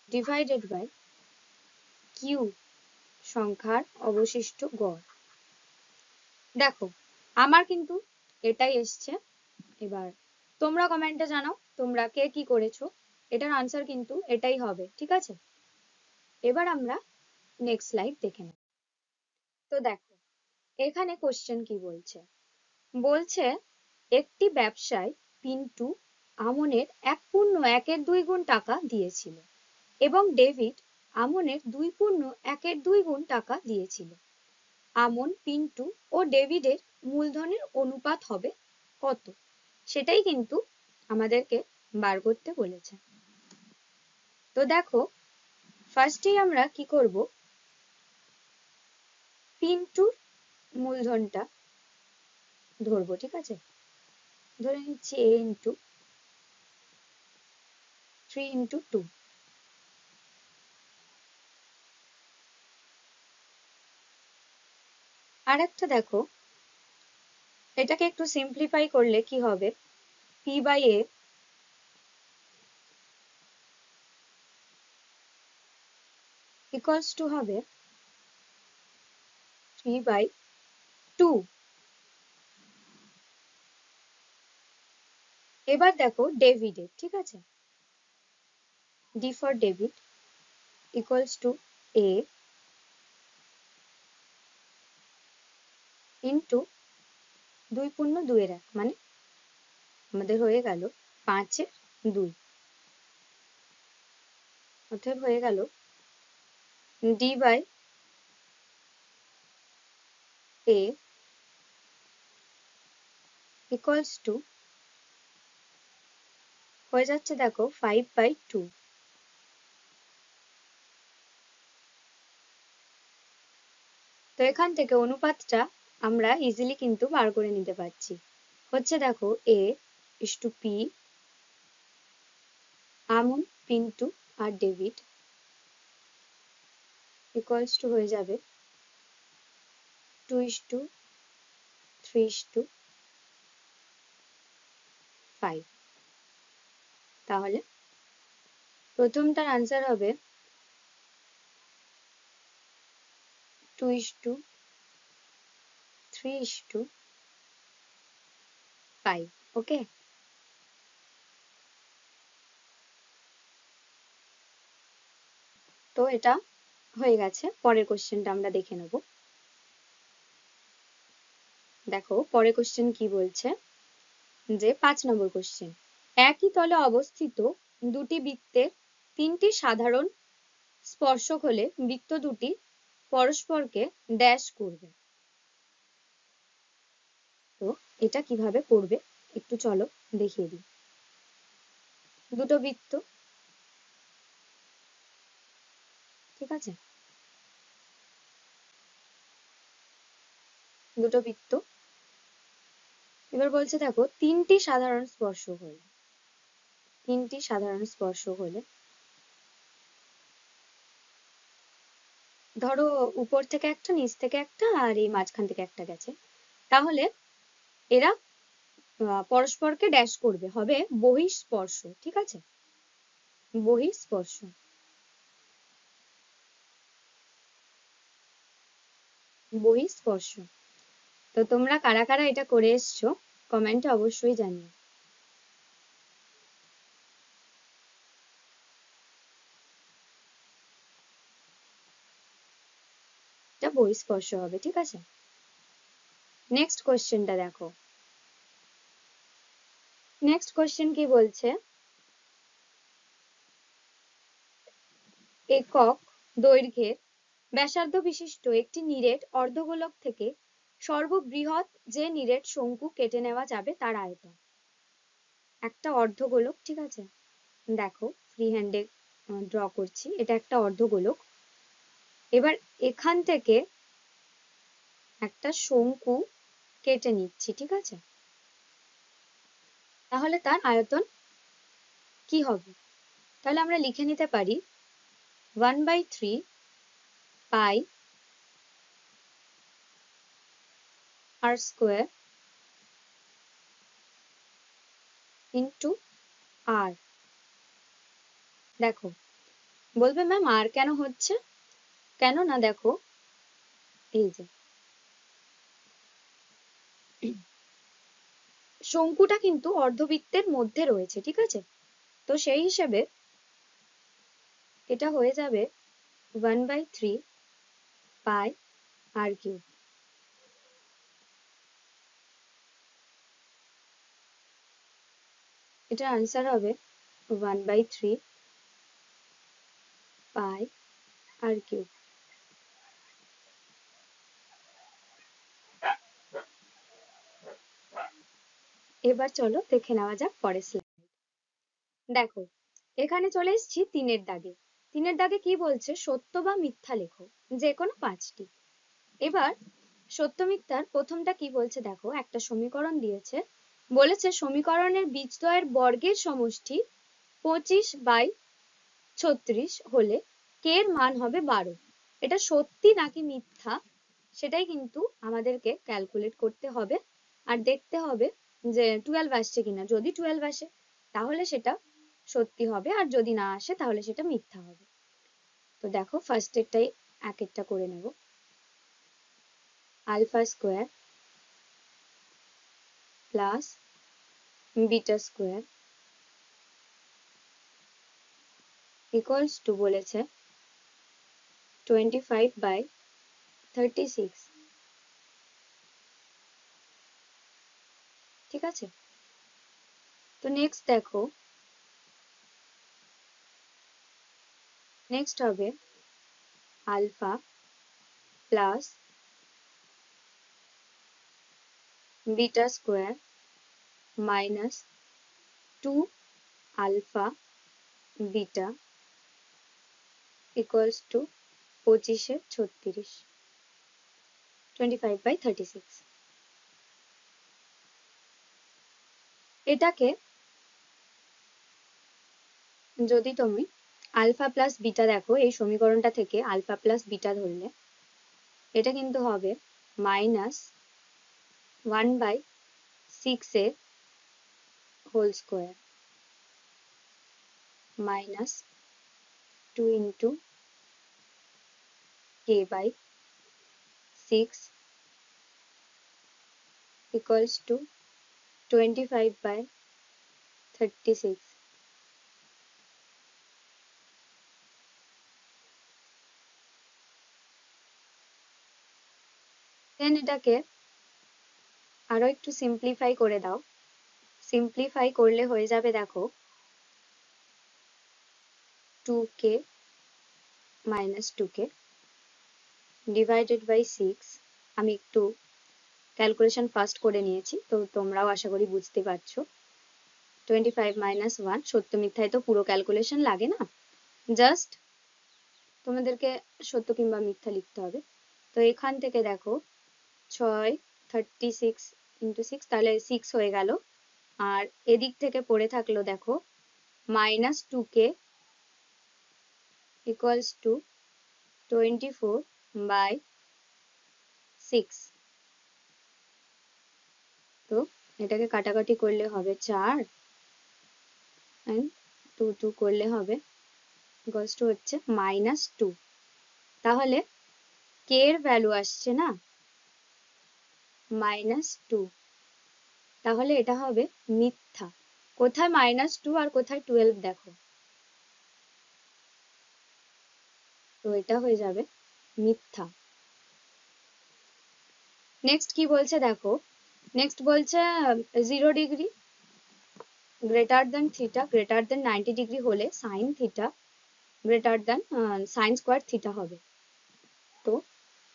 A: divided by Q সংখ্যার অবশিষ্ট গড়। দেখো আমার কিন্তু এটাই এসছে। এবার তোমরা কমেন্টে জানাও তোমরা কে কি করেছো, এটার আনসার কিন্তু এটাই হবে। ঠিক আছে, এবার আমরা নেক্সট স্লাইড দেখে নেব। তো দেখো এখানে কোশ্চেন কি বলছে, বলছে একটি ব্যবসায় পিন্টু আমনের 1.1 গুণ টাকা দিয়েছিল এবং ডেভিড আমনের 2.1 গুণ টাকা দিয়েছিল। আমন, পিন্টু ও ডেভিডের মূলধনের অনুপাত হবে কত, সেটাই কিন্তু আমাদেরকে বার করতে বলেছে। তো দেখো ফার্স্টেই আমরা কি করব, পিন্টুর মূলধনটা ধরবো। ঠিক আছে, ধরে নিচ্ছি a ইন্টু 3 ইন্টু 2। আর একটা দেখো, এটাকে একটু সিম্পলিফাই করলে কি হবে, p বাই a ইকুয়ালস টু হবে 3/2। এবার দেখো ডেভিডের, ঠিক আছে, d for David equals to a into 2.2 মানে আমাদের হয়ে গেল 5/2, অতএব হয়ে গেল d বাই a ইকুয়ালস টু হয়ে যাচ্ছে দেখো 5/2। তো এখান থেকে অনুপাতটা আমরা ইজিলি কিন্তু বার করে নিতে পারছি। হচ্ছে দেখো a ইস টু p, আমন, পিন্টু আর ডেভিড ইকুয়ালস টু হয়ে যাবে 2:3:5। তাহলে প্রথমটার আনসার হবে 2:3:5। ওকে, তো এটা হয়ে গেছে। পরের কোশ্চেনটা আমরা দেখে নেব। দেখো পরের কোশ্চেন কি বলছে, যে 5 নম্বর কোশ্চেন, একই তলে অবস্থিত দুটি বৃত্তের তিনটি সাধারণ স্পর্শক হলে বৃত্ত দুটি পরস্পরকে ড্যাশ করবে। তো এটা কিভাবে করবে একটু চলো দেখিয়ে দিই। দুটো বৃত্ত, ঠিক আছে, দুটো বৃত্ত। এবার বলছে দেখো তিনটি সাধারণ স্পর্শক হলে, তিনটি সাধারণ স্পর্শক হলে, ধরো উপর থেকে একটা, নিচ থেকে একটা, আর এই মাঝখান থেকে একটা গেছে, তাহলে এরা পরস্পরকে ড্যাশ করবে, হবে বহিঃস্পর্শ। ঠিক আছে, বহিঃস্পর্শ। বহিঃস্পর্শ। তো তোমরা কারা কারা এটা করে এসছো কমেন্টে অবশ্যই জানিও। এটা বহিঃস্পর্শ হবে। ঠিক আছে, নেক্সট কোশ্চেনটা দেখো। নেক্সট কোশ্চেন কি বলছে, একক দৈর্ঘ্যের ব্যাসার্ধ বিশিষ্ট একটি নিরেট অর্ধগোলক থেকে সর্ববৃহৎ যে নিরেট শঙ্কু কেটে নেওয়া যাবে তার আয়তন। একটা অর্ধগোলক, ঠিক আছে, দেখো ফ্রি হ্যান্ডে ড্র করছি, এটা একটা অর্ধগোলক। এবার এখান থেকে একটা শঙ্কু কেটে নিচ্ছি, ঠিক আছে, তাহলে তার আয়তন কি হবে? তাহলে আমরা লিখে নিতে পারি 1/3 পাই আর স্কোয়ার ইন্টু আর। দেখো বলবে ম্যাম আর কেন হচ্ছে, কেন না, দেখো এই যে শঙ্কুটা কিন্তু অর্ধবৃত্তের মধ্যে রয়েছে, ঠিক আছে, তো সেই হিসেবে এটা হয়ে যাবে 1/3 পাই আর কিউব। এটার আনসার হবে 1/3 পাই আর কিউব। এবার চলো দেখে নেওয়া যাক পরের স্লাইড। দেখো এখানে চলে এসেছি 3-এর দাগে। 3-এর দাগে কি বলছে, সত্য বা মিথ্যা লেখো যে কোনো 5টি। এবার সত্য মিথ্যার প্রথমটা কি বলছে, দেখো একটা সমীকরণ দিয়েছে, বলেছে সমীকরণের বীজদ্বয়ের বর্গের সমষ্টি 25/36 হলে কে এর মান হবে 12। এটা সত্যি নাকি মিথ্যা সেটাই কিন্তু আমাদেরকে ক্যালকুলেট করতে হবে, আর দেখতে হবে যে 12 আসছে কিনা। যদি 12 আসে তাহলে সেটা সত্যি হবে, আর যদি না আসে তাহলে সেটা মিথ্যা হবে। তো দেখো ফার্স্ট এরটাই এক একটা করে নেব। Alpha square plus beta square equals to বলেছে 25/36। ঠিক আছে, তো নেক্সট দেখো, নেক্সট হবে alpha plus beta square minus 2 alpha beta equals to 25/36, 25/36। এটাকে যদি তুমি আলফা প্লাস বিটা, দেখো এই সমীকরণটা থেকে আলফা প্লাস বিটা ধরলে এটা কিন্তু হবে -1/6a whole square minus 2 into k/6 equals to 25/36. Then এটাকে আরো একটু সিম্পলিফাই করে দাও। সিম্পলিফাই করলে হয়ে যাবে দেখো 2k minus 2k divided by 6। আমি একটু ক্যালকুলেশন ফার্স্ট করে নিয়েছি, তো তোমরাও আশা করি বুঝতে পারছো। 25 minus 1, সত্য মিথ্যায় তো পুরো ক্যালকুলেশন লাগে না, জাস্ট তোমাদেরকে সত্য কিংবা মিথ্যা লিখতে হবে। তো এখান থেকে দেখো 6 36 ইন্টু 6, তাহলে 6 হয়ে গেল। আর এদিক থেকে পড়ে থাকলো দেখো -2k equals to 24/6। তো এটাকে কাটাকাটি করলে হবে 4 and 2 2 করলে হবে equals to হচ্ছে -2। তাহলে k এর ভ্যালু আসছে না -2, তাহলে এটা হবে মিথ্যা। কোথায় -2 আর কোথায় 12 দেখো, তো এটা হয়ে যাবে মিথ্যা। নেক্সট কি বলছে দেখো, নেক্সট বলছে 0 degree greater than theta greater than 90 degree হলে sine theta greater than sine square theta হবে। তো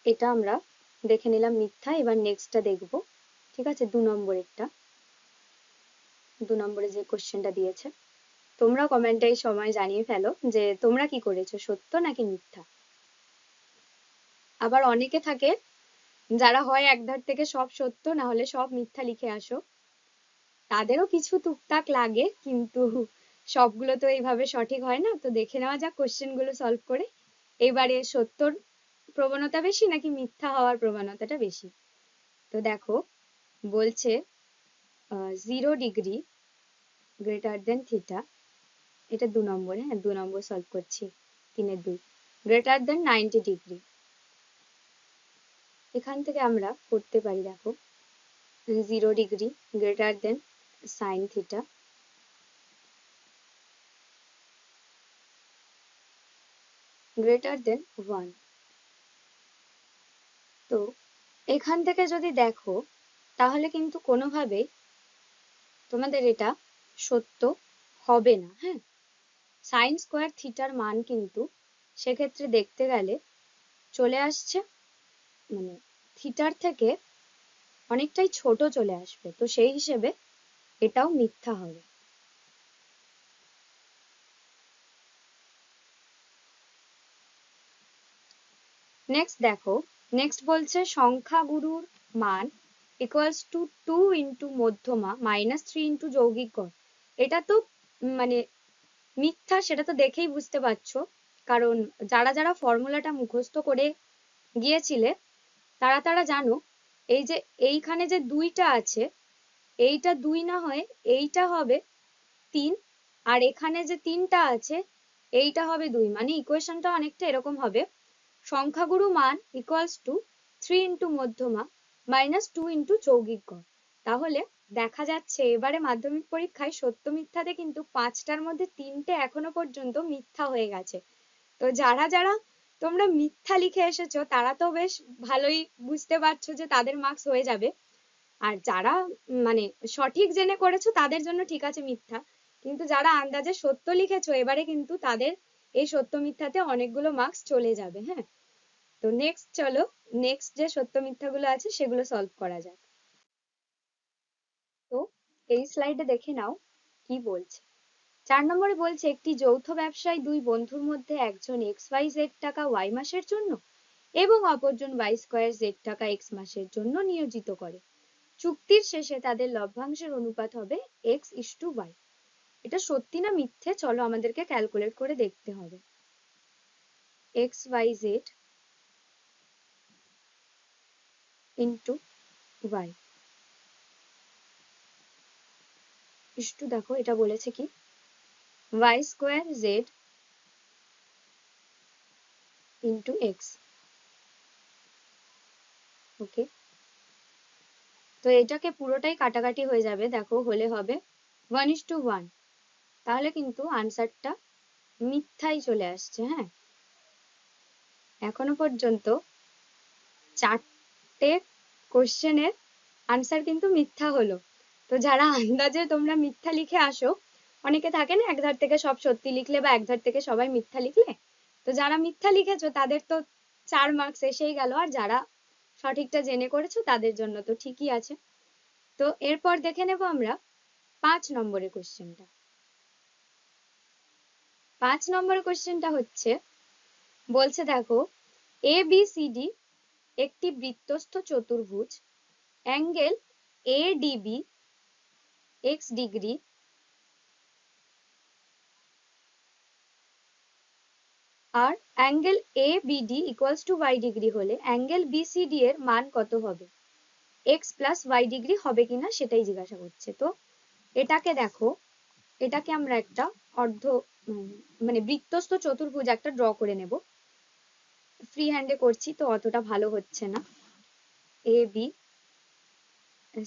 A: এটা আমরা দেখে নিলাম মিথ্যা। এবার নেক্সটটা দেখবো, ঠিক আছে? 2 নম্বরে যে কোশ্চেনটা দিয়েছে, তোমরা কমেন্টে এই সময় জানিয়ে ফেলো যে তোমরা কি করেছো, সত্য নাকি মিথ্যা। আবার অনেকে থাকে যারা হয় একধার থেকে সব সত্য না হলে সব মিথ্যা লিখে আসো, তাদেরও কিছু টুকটাক লাগে, কিন্তু সবগুলো তো এইভাবে সঠিক হয় না। তো দেখে নেওয়া যাক কোশ্চেন গুলো সলভ করে এবারে সত্যর প্রবণতা বেশি নাকি মিথ্যা হওয়ার প্রবণতাটা বেশি। তো দেখো বলছে 0 ডিগ্রি গ্রেটার দেন থিটা, এটা 2 নম্বর, হ্যাঁ 2 নম্বর সলভ করছি, 3-এর 2 গ্রেটার দেন 90 ডিগ্রি। এখান থেকে আমরা করতে পারি দেখো 0 degree greater than sign theta greater দেন 1। তো এখান থেকে যদি দেখো তাহলে কিন্তু কোনোভাবেই তোমাদের এটা সত্য হবে না, হ্যাঁ। সাইন স্কোয়ার থিটার মান কিন্তু সেক্ষেত্রে দেখতে গেলে চলে আসছে মানে থিটার থেকে অনেকটাই ছোট চলে আসবে, তো সেই হিসেবে এটাও মিথ্যা হবে। নেক্সট দেখো, নেক্সট বলছে সংখ্যাগুরুর মান ইকুয়ালস টু 2 ইন্টু মধ্যমা -3 ইন্টু যৌগিক গড়। এটা তো মানে মিথ্যা, সেটা তো দেখেই বুঝতে পারছো, কারণ যারা যারা ফর্মুলাটা মুখস্থ করে গিয়েছিলে তারা তারা জানো এই যে এইখানে যে 2টা আছে, এইটা 2 না হয়ে এইটা হবে 3, আর এখানে যে 3টা আছে এইটা হবে 2, মানে ইকুয়েশনটা অনেকটা এরকম হবে সংখ্যাগুরু মান ইকুয়ালস টু 3 ইন্টু মধ্যমা -2 ইন্টু যৌগিক গড়। তাহলে দেখা যাচ্ছে এবারে মাধ্যমিক পরীক্ষায় সত্য মিথ্যাতে কিন্তু 5টার মধ্যে 3টে এখনো পর্যন্ত মিথ্যা হয়ে গেছে। তো যারা যারা তোমরা মিথ্যা লিখে এসেছো তারা তো বেশ ভালোই বুঝতে পারছো যে তাদের মার্কস হয়ে যাবে, আর যারা মানে সঠিক জেনে করেছো তাদের জন্য ঠিক আছে মিথ্যা, কিন্তু যারা আন্দাজে সত্য লিখেছো এবারে কিন্তু তাদের এই সত্য মিথ্যাতে অনেকগুলো মার্কস চলে যাবে, হ্যাঁ। তো নেক্সট চলো, নেক্সট যে সত্য মিথ্যাগুলো আছে সেগুলো সলভ করা যাক। তো এই স্লাইডে দেখে নাও কি বলছে। 4 নম্বরে বলছে একটি যৌথ ব্যবসায় দুই বন্ধুর মধ্যে একজন XYZ টাকা Y মাসের জন্য এবং অপরজন Y2Z টাকা X মাসের জন্য নিয়োজিত করে। চুক্তির শেষে তাদের লভ্যাংশের অনুপাত হবে X:Y। এটা সত্যি না মিথ্যে চলো আমাদেরকে ক্যালকুলেট করে দেখতে হবে। X Y z into y একটু দেখো এটা বলেছে কি y square z into x. Okay, তো এটাকে পুরোটাই কাটাকাটি হয়ে যাবে, দেখো হলে হবে 1:1, তাহলে কিন্তু আনসারটা মিথ্যাই চলে আসছে। হ্যাঁ, এখনো পর্যন্ত 4টে কোশ্চেনের আনসার কিন্তু মিথ্যা হলো। তো যারা আন্দাজে তোমরা মিথ্যা লিখে আসো, অনেকে থাকে না এক ধার থেকে সব সত্যি লিখলে বা এক ধার থেকে সবাই মিথ্যা লিখলে, তো যারা মিথ্যা লিখেছো তাদের তো 4 মার্কস এসেই গেল, আর যারা সঠিকটা জেনে করেছো তাদের জন্য তো ঠিকই আছে। তো এরপর দেখে নেব আমরা 5 নম্বরের কোশ্চেনটা। 5 নম্বরের কোশ্চেনটা হচ্ছে, বলছে দেখো এ বি সি ডি একটি বৃত্তস্থ চতুর্ভুজ, angle A DB X degree আর angle A BD equals to Y degree হলে অ্যাঙ্গেল বিসিডি এর মান কত হবে? এক্স প্লাস ওয়াই ডিগ্রি হবে কিনা সেটাই জিজ্ঞাসা করছে। তো এটাকে দেখো, এটাকে আমরা একটা অর্ধ মানে বৃত্তস্থ চতুর্ভুজ একটা ড্র করে নেব। ফ্রি হ্যান্ডে করছি তো অতটা ভালো হচ্ছে না। এ বি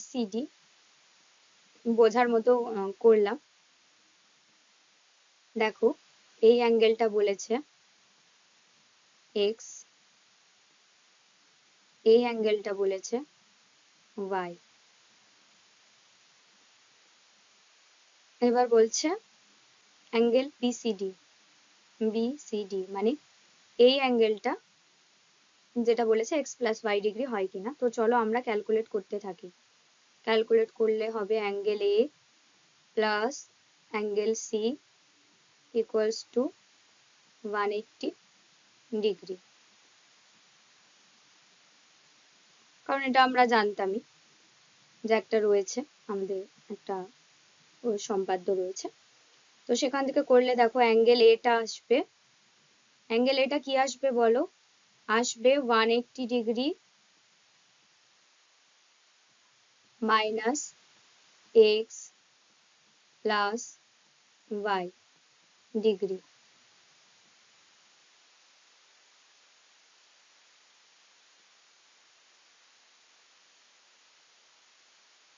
A: সি ডি বোঝার মতো করলাম। দেখো এই অ্যাঙ্গেলটা বলেছে এক্স, এই অ্যাঙ্গেলটা বলেছে ওয়াই। এবার বলছে অ্যাঙ্গেল বিসিডি, বিসিডি মানে এই অ্যাঙ্গেলটা যেটা বলেছে এক্স প্লাস ওয়াই ডিগ্রি হয় কিনা। তো চলো আমরা ক্যালকুলেট করতে থাকি। ক্যালকুলেট করলে হবে angle A plus angle C equals to 180 degree, কারণ এটা আমরা জানতামই যে একটা রয়েছে, আমাদের একটা সম্পাদ্য রয়েছে। তো সেখান থেকে করলে দেখো অ্যাঙ্গেল এটা আসবে, অ্যাঙ্গেল এটা কি আসবে বলো, আসবে 180 degree minus x plus Y degree.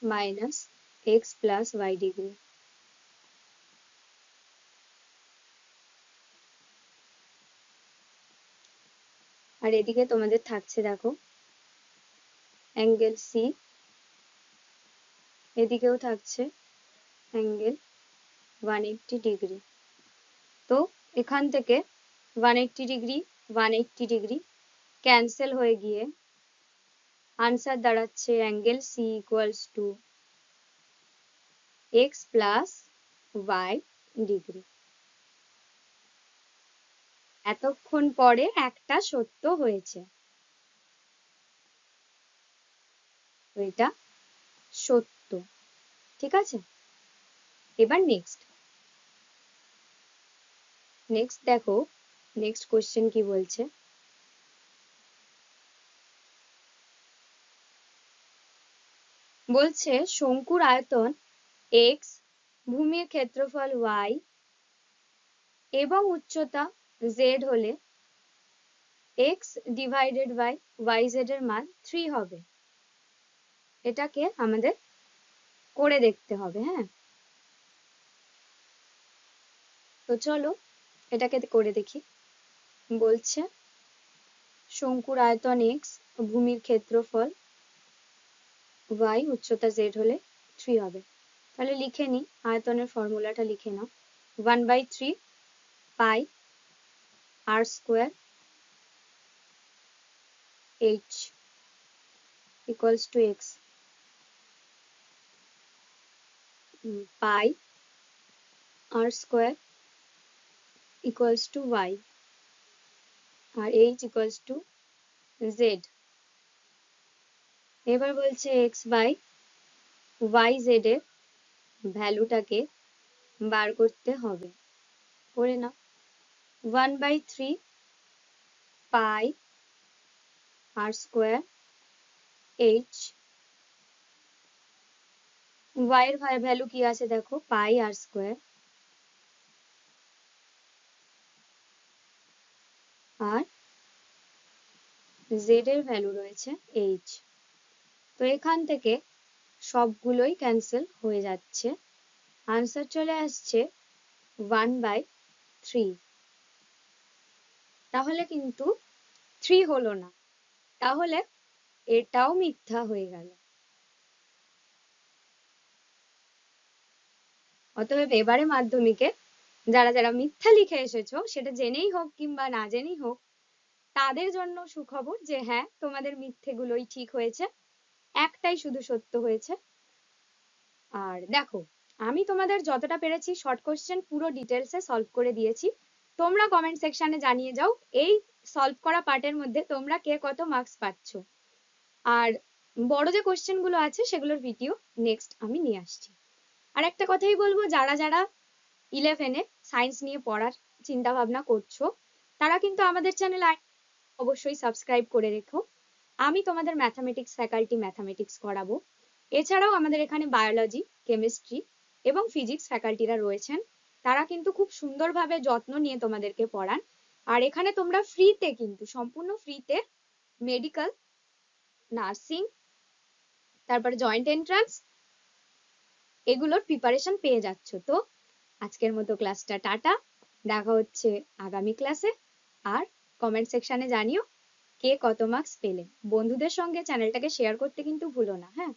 A: Minus x plus Y degree. আর এদিকে তোমাদের থাকছে দেখো অ্যাঙ্গেল সি, এদিকেও থাকছে অ্যাঙ্গেল 180 ডিগ্রি। তো এখান থেকে 180 ডিগ্রি 180 ডিগ্রি ক্যান্সেল হয়ে গিয়ে আনসার দাঁড়াচ্ছে angle C equals to X plus Y degree. এতক্ষণ পরে একটা সত্য হয়েছে, এটা সত্য। ঠিক আছে, এবার নেক্সট দেখো নেক্সট কোশ্চেন কি বলছে। বলছে শঙ্কুর আয়তন x, ভূমির ক্ষেত্রফল y এবং উচ্চতা z হলে x ডিভাইডেড বাই yz এর মান 3 হবে। এটাকে আমাদের করে দেখতে হবে। হ্যাঁ, তো চলো এটাকে করে দেখি। বলছে শঙ্কুর আয়তন x, ভূমির ক্ষেত্রফল y, উচ্চতা z হলে 3 হবে। তাহলে লিখে নিই, আয়তনের ফর্মুলাটা লিখে নাও। 1/3 pi r square h equals to x, pi r square equals to y আর h equals to z। এবার বলছে x বাই y z এর ভ্যালুটাকে বার করতে হবে। করে নাও। 1/3 পাই আর স্কোয়ার এইচ। y এর ভ্যালু কি আছে দেখো, পাই আর স্কোয়ার, আর z এর ভ্যালু রয়েছে এইচ। তো এখান থেকে সবগুলোই ক্যান্সেল হয়ে যাচ্ছে, আনসার চলে আসছে 1/3। তাহলে কিন্তু 3 হলো না, তাহলে এটাও মিথ্যা হয়ে গেল। অতএব এবারে মাধ্যমিকে যারা যারা মিথ্যা লিখে এসেছো, সেটা জেনেই হোক কিংবা না জেনেই হোক, তাদের জন্য সুখবর যে হ্যাঁ, তোমাদের মিথ্যেগুলোই ঠিক হয়েছে, একটাই শুধু সত্য হয়েছে। আর দেখো, আমি তোমাদের যতটা পেরেছি শর্ট কোশ্চেন পুরো ডিটেলসে সলভ করে দিয়েছি। তোমরা কমেন্ট সেকশনে জানিয়ে যাও এই সলভ করা পার্টের মধ্যে তোমরা কে কত মার্কস পাচ্ছ। আর বড় যে কোশ্চেন গুলো আছে সেগুলোর ভিডিও নেক্সট আমি নিয়ে আসছি। আর একটা কথাই বলবো, যারা যারা 11-এ সায়েন্স নিয়ে পড়ার চিন্তা ভাবনা করছো, তারা কিন্তু আমাদের চ্যানেল অবশ্যই সাবস্ক্রাইব করে রেখো। আমি তোমাদের ম্যাথামেটিক্স ফ্যাকাল্টি ম্যাথামেটিক্স করাবো। এছাড়াও আমাদের এখানে বায়োলজি, কেমিস্ট্রি এবং ফিজিক্স ফ্যাকাল্টিরা রয়েছেন, তারা কিন্তু খুব সুন্দরভাবে যত্ন নিয়ে তোমাদেরকে পড়ান। আর এখানে তোমরা ফ্রিতে, কিন্তু সম্পূর্ণ ফ্রিতে মেডিকেল, নার্সিং, তারপরে জয়েন্ট এন্ট্রান্স, এগুলোর প্রিপারেশন পেয়ে যাচ্ছ। তো আজকের মতো ক্লাসটা টাটা, দেখা হচ্ছে আগামী ক্লাসে। আর কমেন্ট সেকশনে জানিও কে কত মার্কস পেলে। বন্ধুদের সঙ্গে চ্যানেলটাকে শেয়ার করতে কিন্তু ভুলো না, হ্যাঁ।